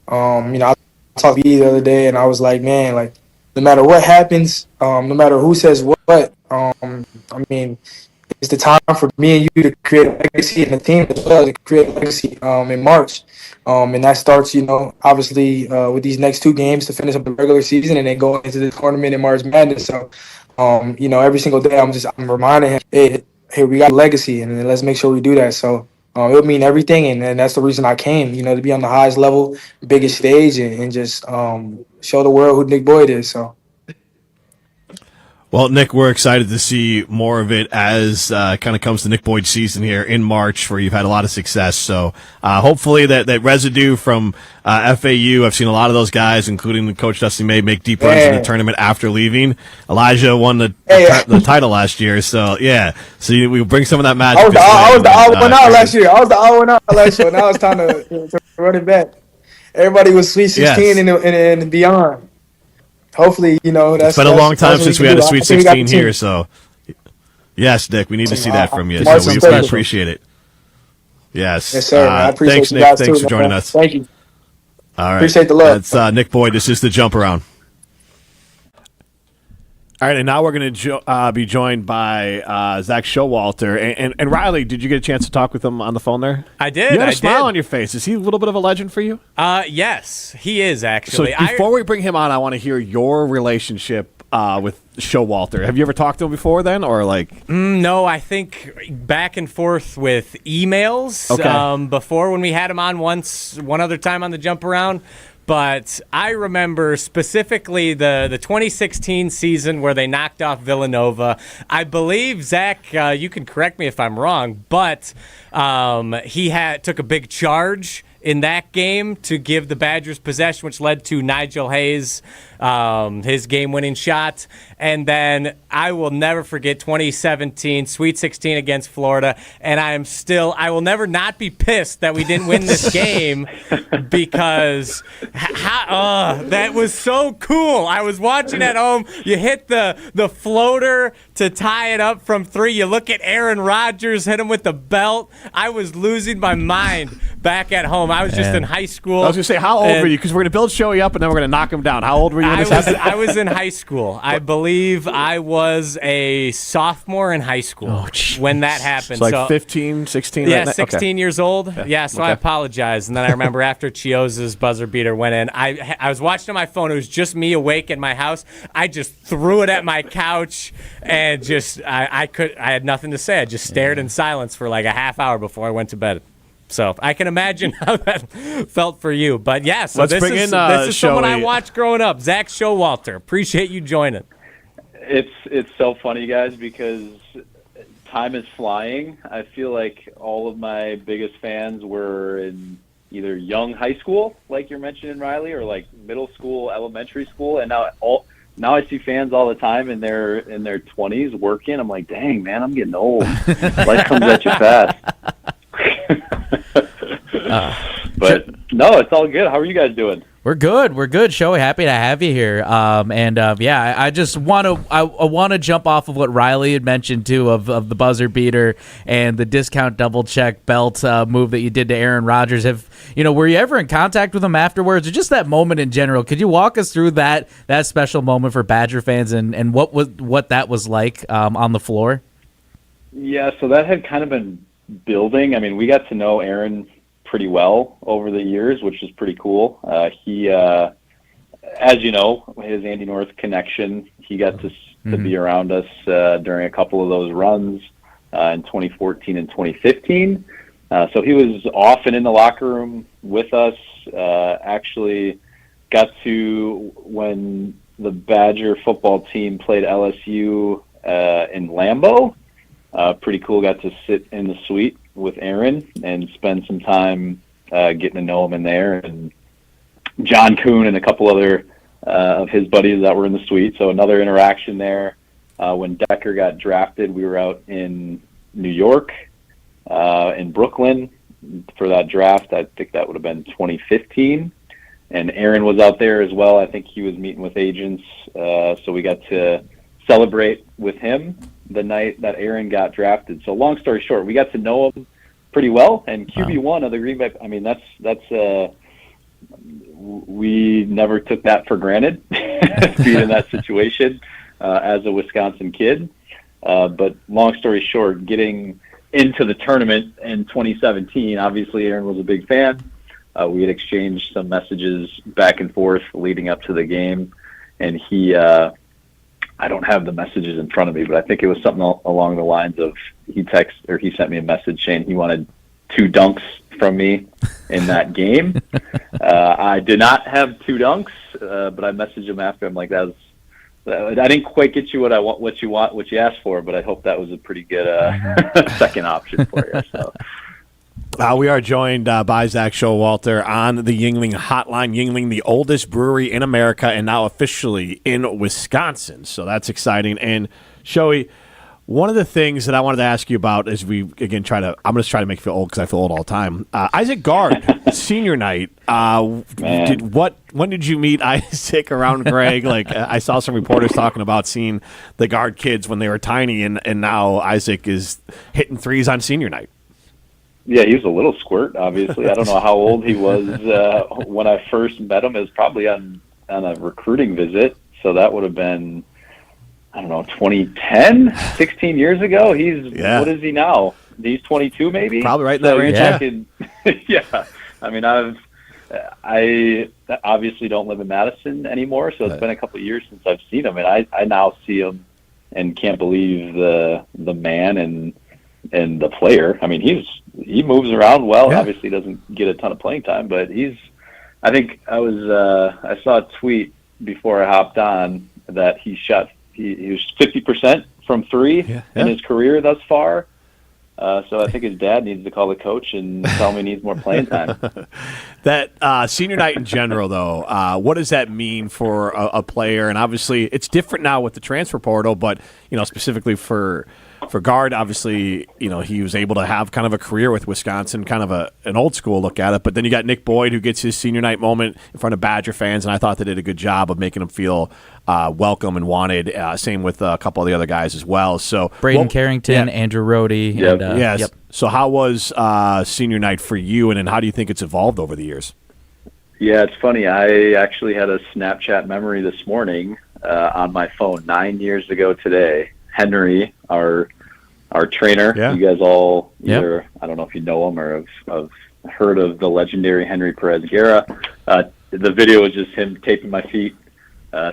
You know, I talked to you the other day, and I was like, man, like, no matter what happens, no matter who says what, I mean, it's the time for me and you to create a legacy, and the team as well to create a legacy in March. And that starts, obviously with these next 2 games to finish up the regular season and then go into the tournament in March Madness. So, every single day I'm reminding him, hey, we got a legacy, and let's make sure we do that. So it would mean everything, and that's the reason I came, to be on the highest level, biggest stage, and just show the world who Nick Boyd is. So. Well, Nick, we're excited to see more of it as kind of comes to Nick Boyd's season here in March, where you've had a lot of success. So hopefully that residue from FAU, I've seen a lot of those guys, including Coach Dusty May, make deep runs in the tournament after leaving. Elijah won the title last year, so yeah. So we bring some of that magic. I was the odd one out last year. Now it's time to run it back. Everybody was Sweet 16 and beyond. Hopefully, that's it's been a long time since we had a Sweet 16 here, so yes, Nick, we need to see that from you. So we appreciate it. Yes, sir. I appreciate thanks, you Nick. guys Thanks too, for joining man. us. Thank you. All right, appreciate the love. That's Nick Boyd. This is the Jump Around. All right, and now we're going to be joined by Zak Showalter. And Riley, did you get a chance to talk with him on the phone there? I did. You had a smile on your face. Is he a little bit of a legend for you? Yes, he is, actually. So before we bring him on, I want to hear your relationship with Showalter. Have you ever talked to him before then, or like? No, I think back and forth with emails. Okay. Before, when we had him on one other time on the Jump Around. But I remember specifically the 2016 season where they knocked off Villanova. I believe, Zach, you can correct me if I'm wrong, but he took a big charge in that game to give the Badgers possession, which led to Nigel Hayes, his game-winning shot. And then I will never forget 2017, Sweet 16 against Florida. And I will never not be pissed that we didn't win this game because that was so cool. I was watching at home. You hit the floater to tie it up from 3. You look at Aaron Rodgers, hit him with the belt. I was losing my mind back at home. I was just in high school. I was going to say, how old were you? Because we're going to build Showy up, and then we're going to knock him down. How old were you when this happened? I was in high school. I believe I was a sophomore in high school when that happened. So like 15, 16? Yeah, 16 years old. Yeah, so okay. I apologize. And then I remember after Chioza's buzzer beater went in, I was watching on my phone. It was just me awake in my house. I just threw it at my couch and just I had nothing to say. I just stared in silence for like a half hour before I went to bed. So I can imagine how that felt for you. But yeah, so this is someone I watched growing up. Zak Showalter. Appreciate you joining. It's so funny, guys, because time is flying. I feel like all of my biggest fans were in either young high school, like you're mentioning, Riley, or like middle school, elementary school, and now I see fans all the time in their 20s working. I'm like, dang, man, I'm getting old. Life comes at you fast. But no, it's all good. How are you guys doing? We're good. Showy, happy to have you here. I just want to jump off of what Riley had mentioned too of the buzzer beater and the discount double check belt move that you did to Aaron Rodgers. Were you ever in contact with him afterwards, or just that moment in general? Could you walk us through that special moment for Badger fans and what that was like on the floor? Yeah, so that had kind of been building. I mean, we got to know Aaron pretty well over the years, which is pretty cool. He, as you know, his Andy North connection, he got to be around us during a couple of those runs in 2014 and 2015. So he was often in the locker room with us. Actually got to, when the Badger football team played LSU in Lambeau, pretty cool, got to sit in the suite with Aaron and spend some time getting to know him in there, and John Kuhn and a couple other of his buddies that were in the suite. So another interaction there. When Decker got drafted, we were out in New York, in Brooklyn for that draft. I think that would have been 2015. And Aaron was out there as well. I think he was meeting with agents. So we got to celebrate with him the night that Aaron got drafted. So long story short, we got to know him pretty well, and QB1 of the Green Bay, I mean, that's we never took that for granted, being in that situation as a Wisconsin kid. But long story short, getting into the tournament in 2017, obviously Aaron was a big fan. We had exchanged some messages back and forth leading up to the game, and he I don't have the messages in front of me, but I think it was something along the lines of he sent me a message saying he wanted 2 dunks from me in that game. I did not have 2 dunks, but I messaged him after. I'm like, I didn't quite get you what you asked for, but I hope that was a pretty good second option for you. So. We are joined by Zak Showalter on the Yuengling Hotline. Yuengling, the oldest brewery in America and now officially in Wisconsin. So that's exciting. And Shoey, one of the things that I wanted to ask you about is I'm going to try to make you feel old because I feel old all the time. Zak Gard, senior night. When did you meet Isaac around Greg? Like I saw some reporters talking about seeing the Gard kids when they were tiny, and now Isaac is hitting threes on senior night. Yeah, he was a little squirt, obviously. I don't know how old he was when I first met him. It was probably on a recruiting visit, so that would have been, 2010, 16 years ago. What is he now? He's 22 maybe? Probably right in that range. Yeah. I mean, I obviously don't live in Madison anymore, so it's been a couple of years since I've seen him, and I now see him and can't believe the man and the player. I mean, he moves around well. Yeah. Obviously doesn't get a ton of playing time, but I think I saw a tweet before I hopped on that he was 50% from 3 in his career thus far. So I think his dad needs to call the coach and tell him he needs more playing time. That senior night in general, though, what does that mean for a player? And obviously it's different now with the transfer portal, but specifically for Gard, obviously, he was able to have kind of a career with Wisconsin, kind of an old school look at it. But then you got Nick Boyd, who gets his senior night moment in front of Badger fans, and I thought they did a good job of making him feel welcome and wanted. Same with a couple of the other guys as well. So Braden Carrington, Andrew Rohde. Yep. And, Yep. So how was senior night for you, and then how do you think it's evolved over the years? Yeah, it's funny. I actually had a Snapchat memory this morning on my phone 9 years ago today. Henry, our trainer, you guys all either, I don't know if you know him or have heard of the legendary Henry Perez-Guerra. The video was just him taping my feet.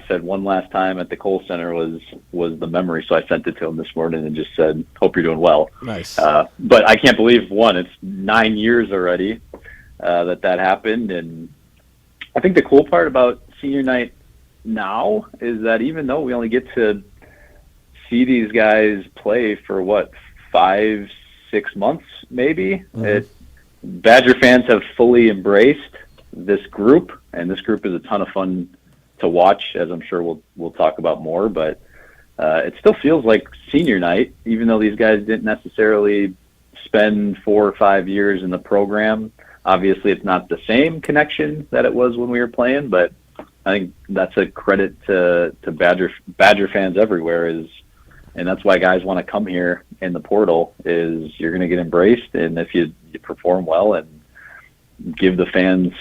Said one last time at the Kohl Center was the memory, so I sent it to him this morning and just said, hope you're doing well. Nice. But I can't believe, it's 9 years already that happened. And I think the cool part about senior night now is that even though we only get to see these guys play for 5-6 months maybe, Badger fans have fully embraced this group, and this group is a ton of fun to watch, as I'm sure we'll talk about more. But it still feels like senior night, even though these guys didn't necessarily spend 4 or 5 years in the program. Obviously it's not the same connection that it was when we were playing, but I think that's a credit to Badger fans everywhere, and that's why guys want to come here in the portal, is you're going to get embraced, and if you perform well and give the fans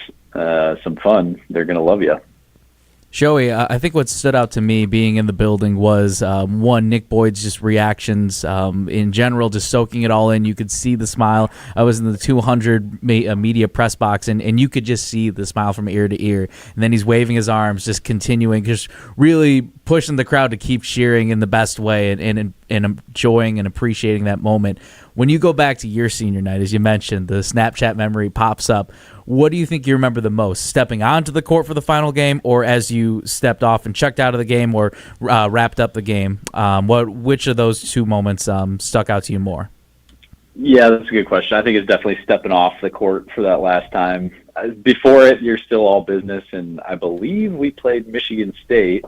some fun, they're going to love you. Shoey, I think what stood out to me being in the building was, one, Nick Boyd's just reactions in general, just soaking it all in. You could see the smile. I was in the 200 media press box, and you could just see the smile from ear to ear. And then he's waving his arms, just continuing, just really pushing the crowd to keep cheering in the best way and enjoying and appreciating that moment. When you go back to your senior night, as you mentioned, the Snapchat memory pops up. What do you think you remember the most? Stepping onto the court for the final game, or as you stepped off and checked out of the game, or wrapped up the game? Which of those two moments stuck out to you more? Yeah, that's a good question. I think it's definitely stepping off the court for that last time. Before it, you're still all business, and I believe we played Michigan State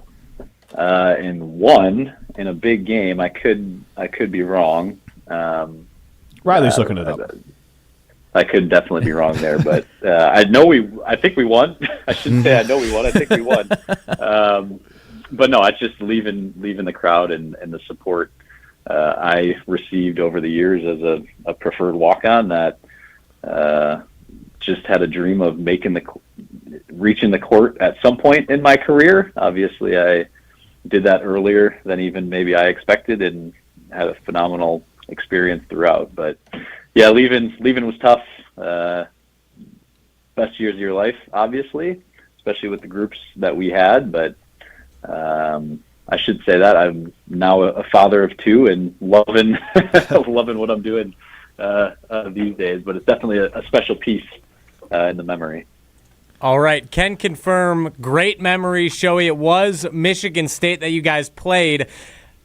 and won in a big game. I could be wrong. Riley's looking it up. I could definitely be wrong there, but I think we won. I shouldn't say I know we won. I think we won. But no, it's just leaving the crowd and the support I received over the years as a preferred walk-on that just had a dream of reaching the court at some point in my career. Obviously, I did that earlier than even maybe I expected, and had a phenomenal experience throughout. But yeah, leaving was tough. Best years of your life, obviously, especially with the groups that we had. But I should say that I'm now a father of two and loving loving what I'm doing these days. But it's definitely a special piece in the memory. All right, Ken confirm great memories. Showy, it was Michigan State that you guys played.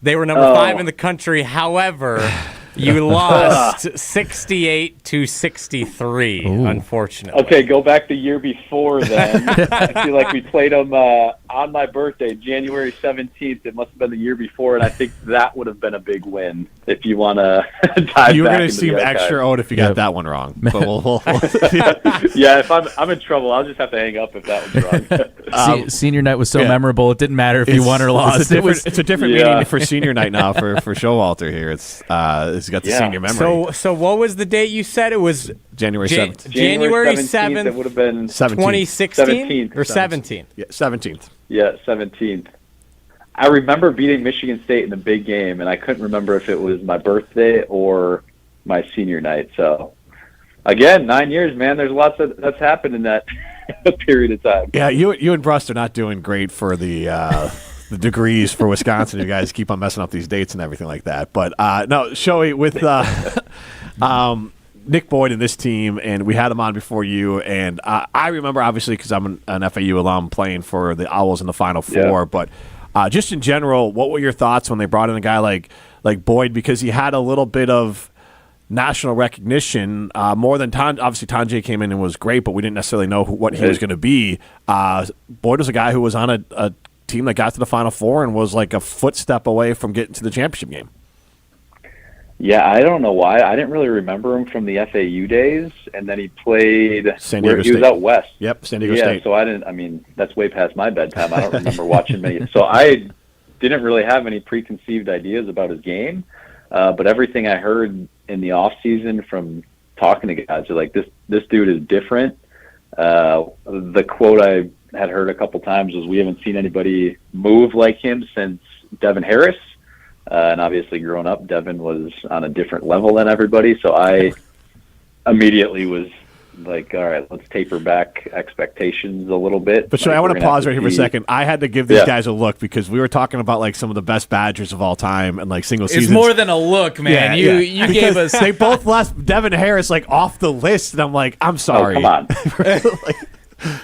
They were number 5 in the country. However, you lost 68-63, unfortunately. Okay, go back the year before then. I feel like we played them on my birthday, January 17th. It must have been the year before, and I think that would have been a big win if you want to dive You were going to seem extra old if you got that one wrong. But we'll yeah, if I'm in trouble, I'll just have to hang up if that was wrong. Senior night was so memorable, it didn't matter if you won or lost. It's a different meaning for senior night now for Showalter here. It's got the senior memory. So what was the date you said? It was January 7th. January 7th. It would have been 2016 17th. or 17th. Yeah, 17th. Yeah, 17th. I remember beating Michigan State in the big game, and I couldn't remember if it was my birthday or my senior night. So, again, 9 years, man. There's lots that's happened in that period of time. Yeah, you and Brust are not doing great for the degrees for Wisconsin. You guys keep on messing up these dates and everything like that. But no, Showy, with Nick Boyd and this team, and we had him on before you, and I remember, obviously, because I'm an FAU alum playing for the Owls in the Final Four, but just in general, what were your thoughts when they brought in a guy like Boyd, because he had a little bit of national recognition, more than obviously Tanjay came in and was great, but we didn't necessarily know what he was going to be. Boyd was a guy who was on a team that got to the Final Four and was like a footstep away from getting to the championship game. Yeah, I don't know why. I didn't really remember him from the FAU days, and then he played San Diego he State. was out west. Yep, San Diego State. So that's way past my bedtime. I don't remember watching many. So I didn't really have any preconceived ideas about his game, but everything I heard in the off season from talking to guys are like, this dude is different. The quote I had heard a couple times was, "We haven't seen anybody move like him since Devin Harris." And obviously, growing up, Devin was on a different level than everybody. So I immediately was like, all right, let's taper back expectations a little bit. But I want to pause right here for a second. I had to give these guys a look because we were talking about like some of the best Badgers of all time and like single seasons. It's more than a look, man. You gave us. They both left Devin Harris like off the list, and I'm like, I'm sorry. Oh, come on.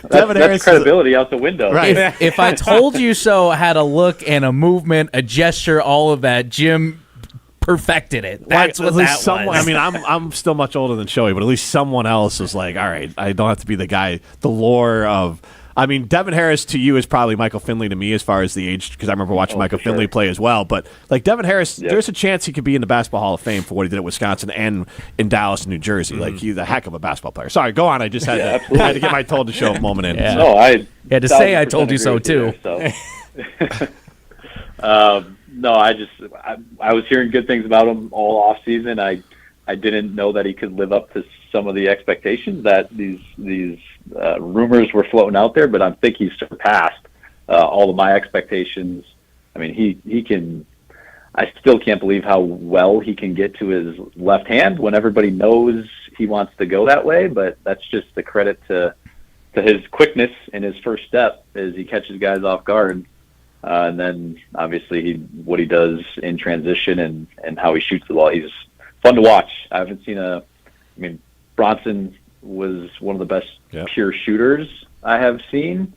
That's credibility out the window. Right. If I told you so had a look and a movement, a gesture, all of that, Jim perfected it. That's what that was. I mean, I'm still much older than Showy, but at least someone else was like, all right, I don't have to be the guy, the lore of. I mean, Devin Harris to you is probably Michael Finley to me as far as the age, because I remember watching Michael Finley play as well. But like Devin Harris, there's a chance he could be in the Basketball Hall of Fame for what he did at Wisconsin and in Dallas and New Jersey. Like, he's a heck of a basketball player. Sorry, go on. I just had to get my told to show moment in. Yeah. No, I had to say I told you so too. There, so. No, I was hearing good things about him all off season. I didn't know that he could live up to some of the expectations that these rumors were floating out there, but I think he's surpassed all of my expectations. I mean, he can. I still can't believe how well he can get to his left hand when everybody knows he wants to go that way. But that's just the credit to his quickness in his first step as he catches guys off guard. And then obviously what he does in transition and how he shoots the ball. He's fun to watch. I haven't seen Bronson was one of the best pure shooters I have seen,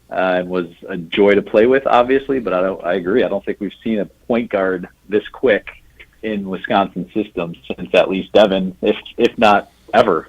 and was a joy to play with, obviously. But I agree. I don't think we've seen a point guard this quick in Wisconsin system since at least Devin, if not ever.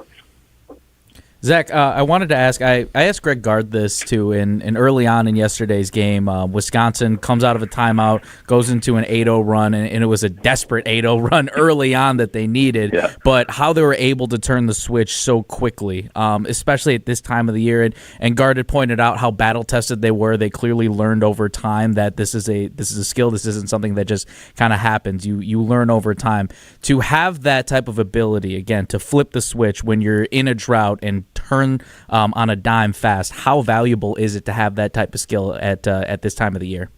Zach, I wanted to ask, I asked Greg Gard this too, and early on in yesterday's game, Wisconsin comes out of a timeout, goes into an 8-0 run, and it was a desperate 8-0 run early on that they needed, but how they were able to turn the switch so quickly, especially at this time of the year, and Gard had pointed out how battle-tested they were. They clearly learned over time that this is a skill. This isn't something that just kind of happens. You learn over time. To have that type of ability, again, to flip the switch when you're in a drought and turn on a dime fast, how valuable is it to have that type of skill at this time of the year?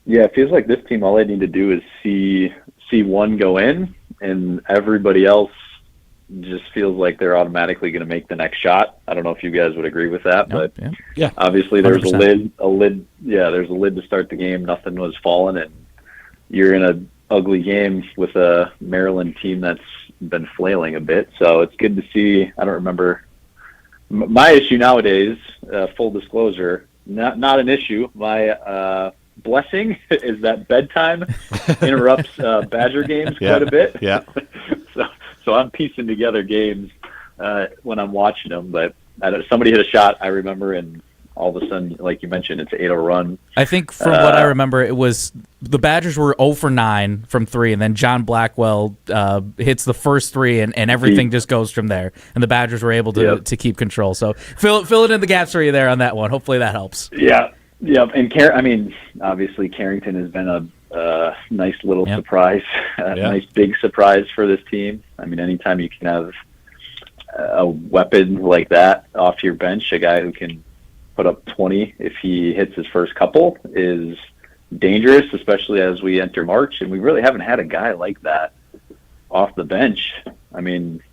Yeah, it feels like this team, all they need to do is see see one go in, and everybody else just feels like they're automatically going to make the next shot. I don't know if you guys would agree with that, but yeah, obviously there's 100%. a lid. Yeah, there's a lid to start the game. Nothing was falling, and you're in a ugly game with a Maryland team that's been flailing a bit. So it's good to see. I don't remember my issue nowadays. Full disclosure, not an issue. My blessing is that bedtime interrupts Badger games quite a bit. Yeah. So I'm piecing together games when I'm watching them. But somebody hit a shot, I remember, and all of a sudden, like you mentioned, it's 8-0 run. I think from what I remember, it was the Badgers were 0 for 9 from 3, and then John Blackwell hits the first 3, and everything just goes from there. And the Badgers were able to keep control. So fill it in the gaps for you there on that one. Hopefully that helps. Yeah. And obviously Carrington has been a nice little surprise, nice big surprise for this team. I mean, anytime you can have a weapon like that off your bench, a guy who can put up 20 if he hits his first couple is dangerous, especially as we enter March. And we really haven't had a guy like that off the bench. I mean,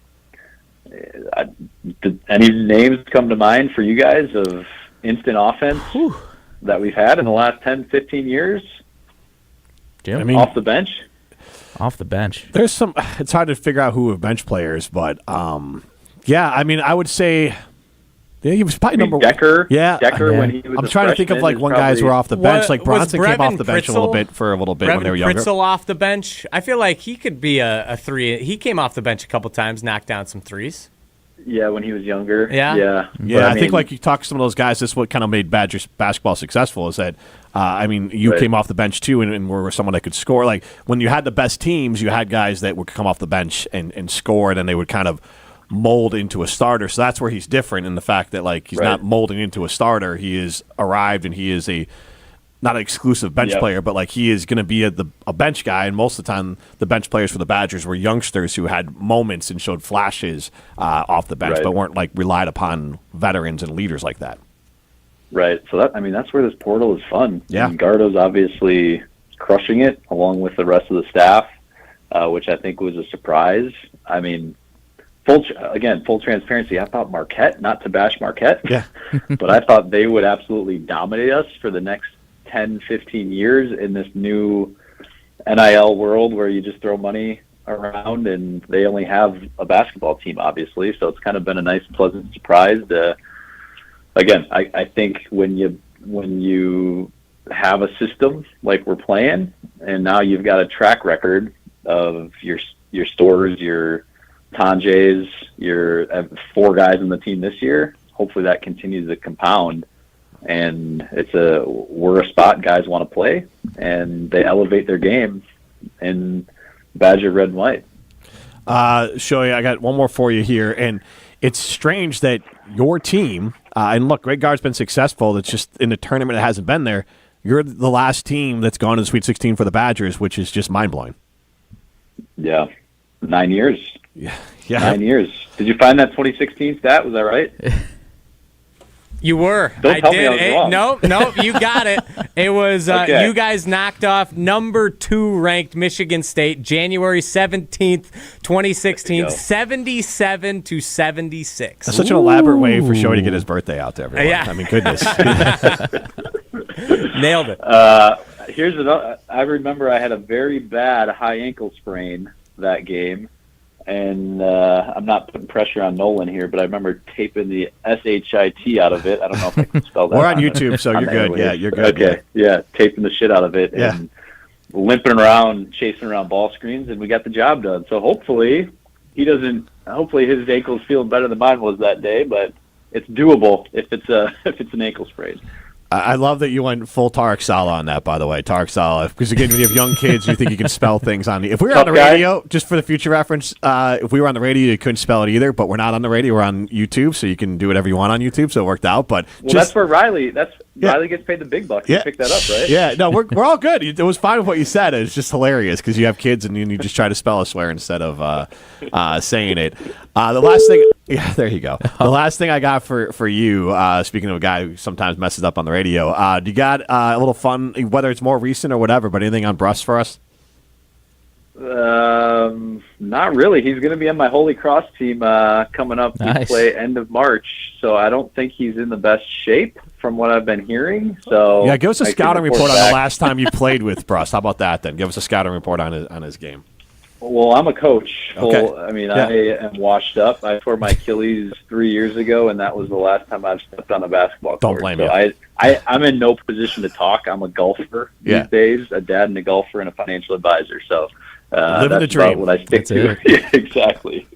did any names come to mind for you guys of instant offense that we've had in the last 10, 15 years? Jim? I mean, Off the bench. There's some. It's hard to figure out who are bench players, but yeah. I mean, I would say he was probably number Decker. Yeah, Decker when he was. I'm trying to think of like one guys who are off the bench. Like Bronson came off the bench a little bit when they were younger. Pritzel off the bench. I feel like he could be a 3. He came off the bench a couple times, knocked down some 3s. Yeah, when he was younger. Yeah. But I think like you talk to some of those guys, this is what kind of made Badgers basketball successful is that, I mean, you came off the bench too and were someone that could score. Like when you had the best teams, you had guys that would come off the bench and score, and they would kind of mold into a starter. So that's where he's different in the fact that like he's not molding into a starter. He is arrived and he is not an exclusive bench player, but like he is going to be a bench guy. And most of the time, the bench players for the Badgers were youngsters who had moments and showed flashes off the bench, but weren't like relied upon veterans and leaders like that. Right. So that's where this portal is fun. Yeah. And Gardo's obviously crushing it along with the rest of the staff, which I think was a surprise. I mean, full transparency. I thought Marquette, not to bash Marquette, but I thought they would absolutely dominate us for the next 10, 15 years in this new NIL world where you just throw money around and they only have a basketball team, obviously. So it's kind of been a nice, pleasant surprise. Again, I think when you have a system like we're playing and now you've got a track record of your Stores, your Tanjays, your 4 guys in the team this year, hopefully that continues to compound. And we're a spot guys want to play, and they elevate their game in Badger red and white. Shoei, I got one more for you here, and it's strange that your team, and look, Greg Gard's been successful. It's just in the tournament it hasn't been there. You're the last team that's gone to the Sweet 16 for the Badgers, which is just mind-blowing. Yeah, 9 years. Yeah. 9 years. Did you find that 2016 stat? Was that right? You were. Don't tell me I was wrong. No, you got it. It was you guys knocked off number 2 ranked Michigan State January 17th, 2016, 77-76. That's such an elaborate way for Shoei to get his birthday out to everyone. Yeah. I mean, goodness. Nailed it. Here's another. I remember I had a very bad high ankle sprain that game. And I'm not putting pressure on Nolan here, but I remember taping the SHIT out of it. I don't know if I can spell that. We're on YouTube, so you're good. Yeah, you're good. Okay, yeah, taping the shit out of it and limping around, chasing around ball screens, and we got the job done. So hopefully hopefully his ankle's feeling better than mine was that day, but it's doable if it's an ankle sprain. I love that you went full Tarek Saleh on that, by the way. Tarek Saleh, because again, when you have young kids, you think you can spell things on the. If we were on the radio, just for the future reference, if we were on the radio, you couldn't spell it either. But we're not on the radio; we're on YouTube, so you can do whatever you want on YouTube. So it worked out. But that's where Riley. Riley gets paid the big bucks. You picked that up, right? Yeah, no, we're all good. It was fine with what you said. It's just hilarious because you have kids and you just try to spell a swear instead of saying it. The last thing, there you go. The last thing I got for you, speaking of a guy who sometimes messes up on the radio, do you got a little fun, whether it's more recent or whatever, but anything on Brust for us? Not really. He's going to be on my Holy Cross team coming up. We play end of March, so I don't think he's in the best shape from what I've been hearing. So yeah, give us a scouting report on the last time you played with Brust. How about that then? Give us a scouting report on his game. Well, I'm a coach. Okay. I mean, I am washed up. I tore my Achilles 3 years ago, and that was the last time I've stepped on a basketball court. Don't blame you. I'm in no position to talk. I'm a golfer these days, a dad and a golfer and a financial advisor. So living the dream. What I stick to. Yeah, exactly.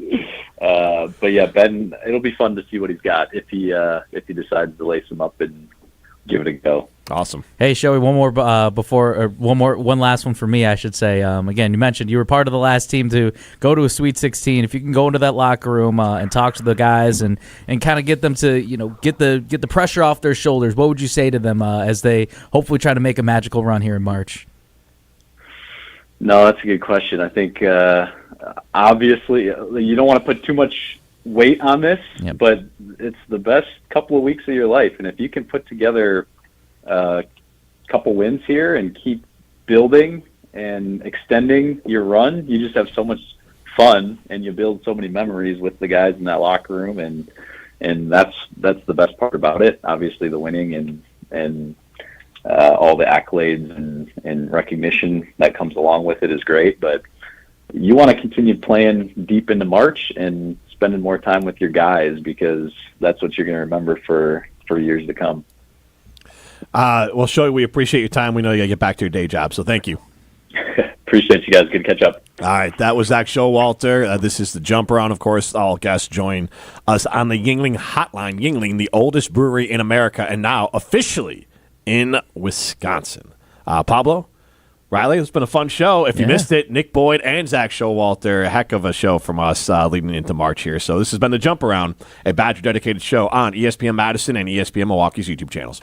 But yeah, Ben, it'll be fun to see what he's got if he decides to lace him up and give it a go. Awesome. Hey, Shoei, one last one for me, I should say. Again, you mentioned you were part of the last team to go to a Sweet 16. If you can go into that locker room and talk to the guys and kind of get them to get the pressure off their shoulders, what would you say to them as they hopefully try to make a magical run here in March? No, that's a good question. I think obviously you don't want to put too much weight on this, but it's the best couple of weeks of your life, and if you can put together a couple wins here and keep building and extending your run, you just have so much fun and you build so many memories with the guys in that locker room, and that's the best part about it. Obviously the winning and all the accolades and recognition that comes along with it is great, but you want to continue playing deep into March and spending more time with your guys, because that's what you're going to remember for years to come. Well, Shoei, we appreciate your time. We know you got to get back to your day job, so thank you. Appreciate you guys. Good catch up. All right, that was Zak Showalter. This is the Jump Around. Of course, all guests join us on the Yuengling Hotline. Yuengling, the oldest brewery in America, and now officially in Wisconsin. Pablo, Riley, it's been a fun show. If you missed it, Nick Boyd and Zak Showalter, a heck of a show from us leading into March here. So this has been the Jump Around, a Badger-dedicated show on ESPN Madison and ESPN Milwaukee's YouTube channels.